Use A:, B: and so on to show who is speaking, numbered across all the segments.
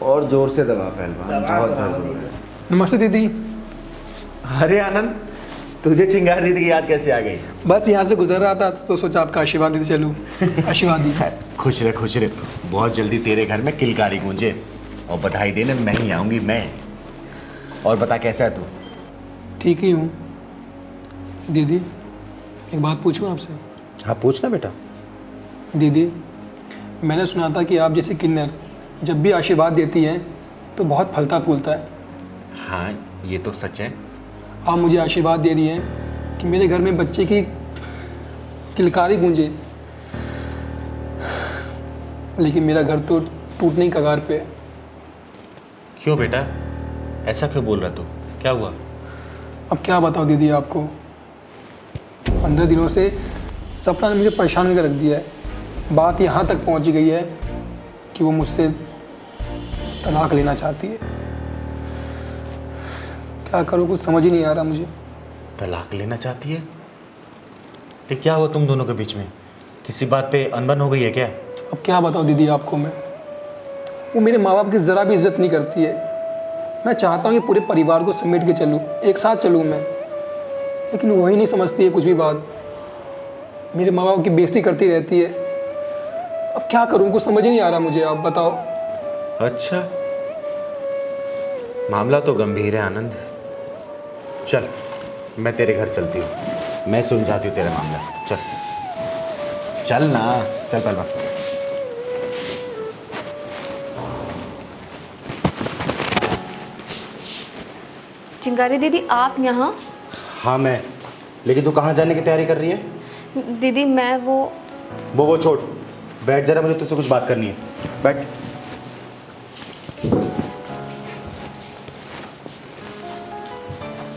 A: और जोर से दबा पहलवान, बहुत दर्द हो रहा है।
B: नमस्ते दीदी।
A: अरे आनंद, तुझे चिंगारी दीदी की याद कैसे आ गई?
B: बस यहाँ से गुजर रहा था तो सोचा आपका आशीर्वाद दीदी चलूँ। आशीर्वाद दीजिए।
A: खुश रहे खुश रहे। बहुत जल्दी तेरे घर में किलकारी गूंजे और बधाई देने मैं ही आऊँगी मैं। और बता कैसा है तू?
B: ठीक ही हूँ दीदी। एक बात पूछूँ आपसे?
A: हाँ पूछना बेटा।
B: दीदी, मैंने सुना था कि आप जैसे किन्नर जब भी आशीर्वाद देती हैं तो बहुत फलता फूलता है।
A: हाँ ये तो सच है।
B: आप मुझे आशीर्वाद दे रही हैं कि मेरे घर में बच्चे की किलकारी गूंजे, लेकिन मेरा घर तो टूटने की कगार पे है।
A: क्यों बेटा, ऐसा क्यों बोल रहा तू? क्या हुआ?
B: अब क्या बताऊँ दीदी आपको, 15 दिनों से सपना ने मुझे परेशान करके रख दिया है। बात यहाँ तक पहुँच गई है कि वो मुझसे तलाक लेना चाहती है। क्या करूँ, कुछ समझ ही नहीं आ रहा मुझे।
A: तलाक लेना चाहती है? ये क्या हुआ तुम दोनों के बीच में? किसी बात पे अनबन हो गई है क्या?
B: अब क्या बताऊँ दीदी आपको मैं, वो मेरे माँ बाप की ज़रा भी इज्जत नहीं करती है। मैं चाहता हूँ कि पूरे परिवार को समेट के चलूँ, एक साथ चलूँ मैं, लेकिन वही नहीं समझती है कुछ भी बात। मेरे माँ बाप की बेइज्जती करती रहती है। अब क्या करूँ, कुछ समझ ही नहीं आ रहा मुझे, आप बताओ।
A: अच्छा, मामला तो गंभीर है आनंद। चल मैं तेरे घर चलती हूँ, मैं सुलझाती हूँ तेरा मामला। चल चल ना, चल पहलवान।
C: चिंगारी दीदी, आप यहाँ?
D: हाँ मैं, लेकिन तू कहाँ जाने की तैयारी कर रही है?
C: दीदी मैं
D: वो छोड़, बैठ जरा, मुझे तुझसे कुछ बात करनी है। बैठ।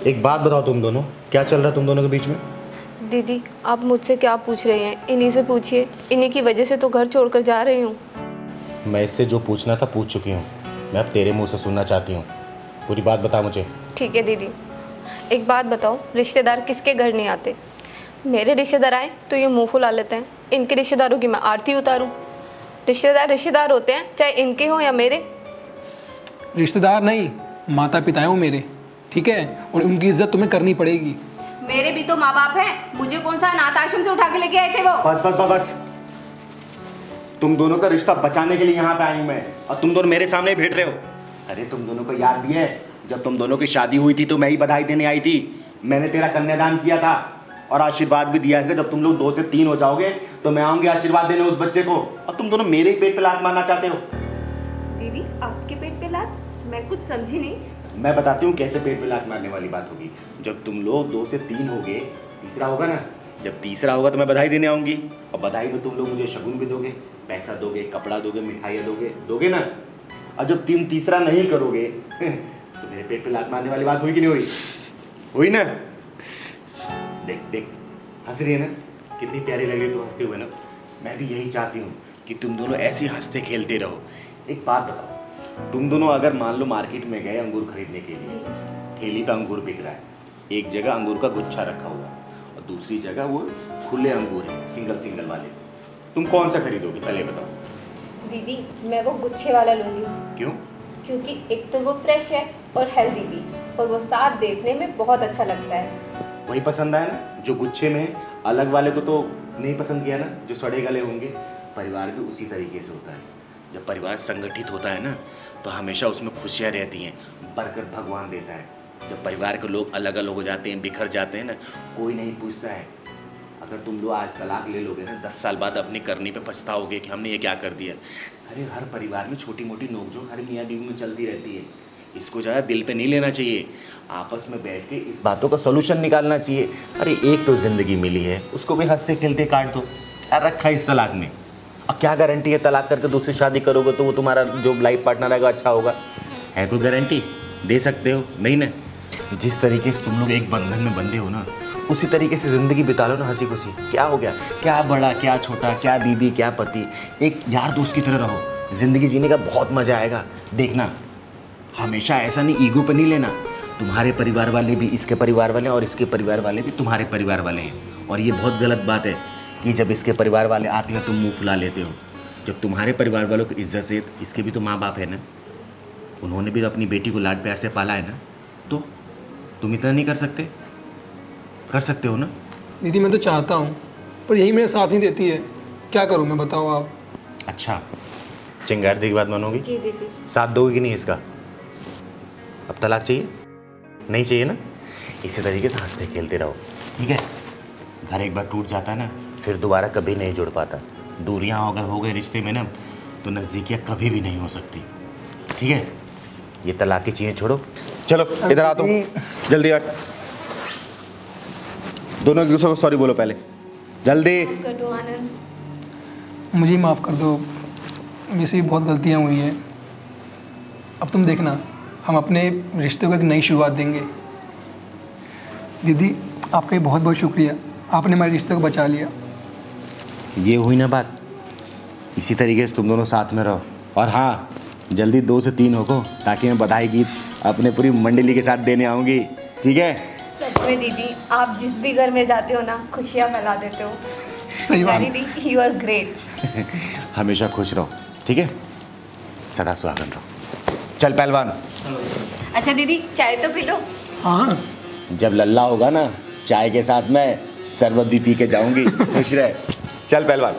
D: एक बात बताओ, तुम दोनों क्या चल रहा है तुम दोनों के बीच में?
C: दीदी आप मुझसे क्या पूछ रही हैं? इन्हीं से पूछिए, इन्हीं की वजह से तो घर छोड़कर जा रही हूँ।
D: मैं इससे जो पूछना था पूछ चुकी हूँ, मैं अब तेरे मुंह से सुनना चाहती हूँ। पूरी बात बता मुझे।
C: ठीक है दीदी, एक बात बताओ, रिश्तेदार किसके घर नहीं आते? मेरे रिश्तेदार आए तो ये मुँह फुला लेते हैं, इनके रिश्तेदारों की मैं आरती उतारूँ? रिश्तेदार होते हैं, चाहे इनके हों या मेरे।
B: रिश्तेदार नहीं, माता पिता हैं वो मेरे, ठीक है? और उनकी इज्जत तुम्हें करनी पड़ेगी।
E: मेरे भी तो माँ बाप हैं, मुझे कौन सा अनाथ आश्रम से उठा के लेके आए थे वो?
D: बस बस बस बस, तुम दोनों का रिश्ता बचाने के लिए यहाँ पे आई हूँ मैं, और तुम दोनों मेरे सामने भेट रहे हो। अरे तुम दोनों को याद भी है, जब तुम दोनों की शादी हुई थी तो मैं ही बधाई देने आई थी। मैंने तेरा कन्यादान किया था और आशीर्वाद भी दिया है कि जब तुम लोग 2 से 3 हो जाओगे तो मैं आऊंगी आशीर्वाद देने उस बच्चे को, और तुम दोनों मेरे ही पेट पे लात मारना चाहते हो।
E: दीदी आपके पेट पे लात? मैं कुछ समझी नहीं।
D: मैं बताती हूँ कैसे पेट पे लात मारने वाली बात होगी। जब तुम लोग 2 से 3 होगे, तीसरा होगा ना, जब तीसरा होगा तो मैं बधाई देने आऊंगी, और बधाई में तुम लोग मुझे शगुन भी दोगे, पैसा दोगे, कपड़ा दोगे, मिठाइयाँ दोगे ना। और जब तुम तीसरा नहीं करोगे तो मेरे पेट पे लात मारने वाली बात हुई कि नहीं हुई? हुई ना? देख देख, हंस रही है ना, कितनी प्यारी लग रही है तू हंसते हुए ना। मैं भी यही चाहती हूँ कि तुम दोनों ऐसे हंसते खेलते रहो। एक बात बताओ, तुम दोनों अगर मान लो मार्केट में गए अंगूर खरीदने के लिए, ठेली पे अंगूर बिक रहा है, एक जगह अंगूर का गुच्छा रखा हुआ है और दूसरी जगह वो खुले अंगूर है, सिंगल वाले, तुम कौन सा खरीदोगे पहले बताओ?
C: दीदी मैं वो गुच्छे वाला लूँगी।
D: क्यों?
C: क्योंकि एक तो वो फ्रेश है और हेल्दी भी, और वो साथ देखने में बहुत अच्छा लगता है।
D: वही पसंद आया ना जो गुच्छे में है, अलग वाले को तो नहीं पसंद किया ना, जो सड़े गले होंगे। परिवार भी उसी तरीके से होता है, जब परिवार संगठित होता है ना तो हमेशा उसमें खुशियाँ रहती हैं, बरकत भगवान देता है। जब परिवार के लोग अलग अलग हो जाते हैं, बिखर जाते हैं ना, कोई नहीं पूछता है। अगर तुम लोग आज तलाक ले लोगे ना, 10 साल बाद अपनी करनी पे पछताओगे कि हमने ये क्या कर दिया। अरे हर परिवार में छोटी मोटी नोकझोंक हर मियाँ बीवी में चलती रहती है, इसको ज़्यादा दिल पे नहीं लेना चाहिए। आपस में बैठ के इस बातों का सोल्यूशन निकालना चाहिए। अरे एक तो ज़िंदगी मिली है, उसको भी हंसते खेलते काट दो। क्या रखा है इस तलाक में? अब क्या गारंटी है तलाक करके दूसरी शादी करोगे तो वो तुम्हारा जो लाइफ पार्टनर रहेगा अच्छा होगा? है कोई गारंटी? दे सकते हो? नहीं ना। जिस तरीके से तुम लोग एक बंधन में बंधे हो ना, उसी तरीके से ज़िंदगी बिता लो ना हंसी खुशी। क्या हो गया? क्या बड़ा क्या छोटा, क्या बीबी क्या पति, एक यार दोस्त की तरह रहो। ज़िंदगी जीने का बहुत मज़ा आएगा। देखना हमेशा ऐसा नहीं, ईगो पे नहीं लेना। तुम्हारे परिवार वाले भी इसके परिवार वाले हैं और इसके परिवार वाले भी तुम्हारे परिवार वाले हैं। और ये बहुत गलत बात है कि जब इसके परिवार वाले आते हैं तुम मुंह फुला लेते हो। जब तुम्हारे परिवार वालों की इज्जत से, इसके भी तो माँ बाप है ना, उन्होंने भी तो अपनी बेटी को लाड प्यार से पाला है ना, तो तुम इतना नहीं कर सकते? कर सकते हो ना?
B: दीदी मैं तो चाहता हूँ, पर यही मेरे साथ नहीं देती है। क्या करूँ मैं, बताओ आप।
A: अच्छा, चिंगारी की बात मानोगी?
C: जी दीदी।
A: साथ दोगे कि नहीं इसका? अब तलाक चाहिए? नहीं चाहिए ना? इसी तरीके से हंसते खेलते रहो, ठीक है? घर एक बार टूट जाता है ना, फिर दोबारा कभी नहीं जुड़ पाता। दूरियां अगर हो गए रिश्ते में ना, तो नज़दीकियाँ कभी भी नहीं हो सकती, ठीक है? ये तलाक की चीज़ें छोड़ो, चलो इधर आ, तुम जल्दी हट। दोनों एक दूसरे को सॉरी बोलो पहले, जल्दी।
C: माफ कर दो आनंद।
B: मुझे माफ़ कर दो, मेरे से भी बहुत गलतियाँ हुई हैं। अब तुम देखना, हम अपने रिश्ते को एक नई शुरुआत देंगे। दीदी आपका भी बहुत बहुत शुक्रिया, आपने हमारे रिश्ते को बचा लिया।
A: ये हुई ना बात, इसी तरीके से तुम दोनों साथ में रहो। और हाँ, जल्दी 2 से 3 होको, ताकि मैं बधाई गीत अपने पूरी मंडली के साथ देने आऊँगी, ठीक है?
C: सच में दीदी, आप जिस भी घर में जाते हो ना, खुशियाँ फैला देते हो।
B: सही बात।
C: दीदी, यू आर ग्रेट।
A: हमेशा खुश रहो, ठीक है? सदा सुहागन रहो। चल पहलवान।
C: अच्छा दीदी, चाय तो पी लो।
B: हाँ
A: जब लल्ला होगा ना, चाय के साथ मैं शरबत भी पी के जाऊंगी। खुश रहे। चल पहलवान।